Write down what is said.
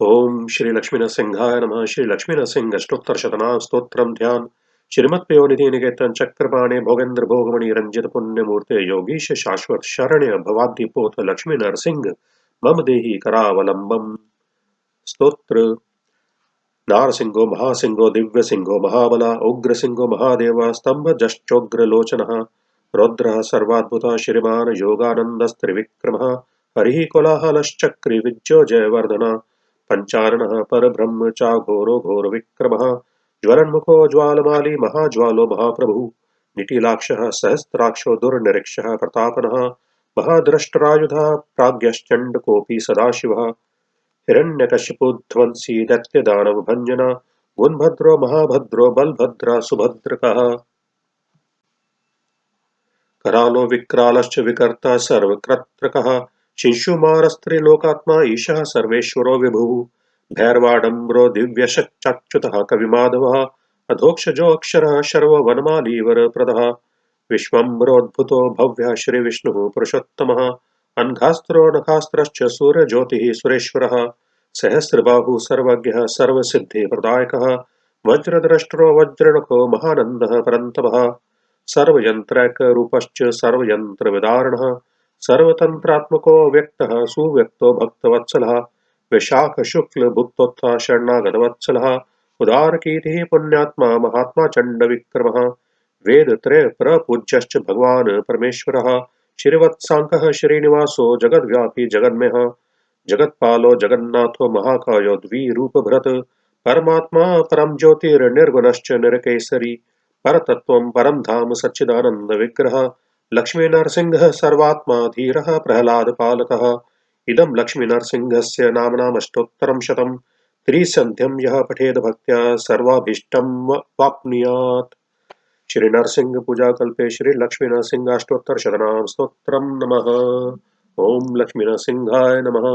ओम श्री लक्ष्मी नरसिंहाय नमः। श्री लक्ष्मी नरसिंह अष्टोत्तर शतनाम स्तोत्रम ध्यान। श्रीमत्पयोनिधि निकेतन चक्रपाणे भोगेंद्र भोगमणि रंजित पुण्य मूर्ते योगीश शाश्वत शरण्य भवाद्य पोत लक्ष्मी नरसिंह मम देहि करावलंबम। स्तोत्र। नारसिंहो महासिंहो दिव्यसिंहो महाबला उग्रसिंहो महादेव स्तंभ जश्चोग्र लोचनः रौद्रः सर्वाद्भुतः श्रीमान् योगानन्दस्त्रिविक्रमः हरिः कोलाहलश्चक्री विद्यो जयवर्धनः पंचाननः परब्रह्म चाघोरो घोरविक्रमः ज्वलन्मुखो ज्वालमाली महाज्वालो महाप्रभुः निटिलाक्षः सहस्राक्षो दुर्निरीक्षः प्रतापनः महाद्रष्टरायुधः प्राज्ञश्चण्डकोऽपि सदाशिवः हिरण्यकशिपुध्वंसी दैत्यदानवभञ्जना गुणभद्रो महाभद्रो बलभद्र सुभद्रकः करालो विक्रालश्च विकर्ता सर्वकृत्रकः शिशुमारस्त्रिलोकात्मा ईशः सर्वेश्वरो विभुः भैरवाडम्बरो दिव्यश्चाच्युतः कविमाधवः अधोक्षजोऽक्षरः शर्ववनमालीवरप्रदः विश्वम्भरोद्भुतो भव्यः श्रीविष्णुः पुरुषोत्तमः अङ्घास्त्रो नखास्त्रश्च सूर्यज्योतिः सुरेश्वरः सहस्रबाहुः सर्वज्ञः सर्वसिद्धिप्रदायकः वज्रद्रष्टरो वज्रणखो महानन्दः परन्तपः सर्वयंत्रैकरूपश्च सर्वयंत्रविदारणः सर्वतन्त्रात्मको व्यक्तः सुव्यक्तो भक्तवत्सलः विशाखशुक्लभुक्तोत्थः शरणागतवत्सलः उदारकीर्तिः पुण्यात्मा महात्मा चण्डविक्रमः वेदत्रय प्रपूज्यश्च भगवान् परमेश्वरः श्रीवत्साङ्कः श्रीनिवासो जगद्व्यापी जगन्मयः जगत्पालो जगन्नाथो महाकायो द्विरूपभृत् परमात्मा परम ज्योतिर्निर्गुणश्च निरकेसरी परतत्त्वं परं धाम सच्चिदानंद विग्रह लक्ष्मी नरसिंह सर्वात्मा धीरः प्रह्लादपालकः इदं लक्ष्मी नरसिंहस्य नामनामष्टोत्तरं शतं त्रिसन्ध्यं यः पठेद भक्त्या सर्वाभीष्टं वाप्नुयात्। श्री नरसिंह पूजा कल्पे श्री लक्ष्मी नरसिंह अष्टोत्तर शतनाम स्तोत्रम नमः। ओम लक्ष्मी नरसिंहाय नमः।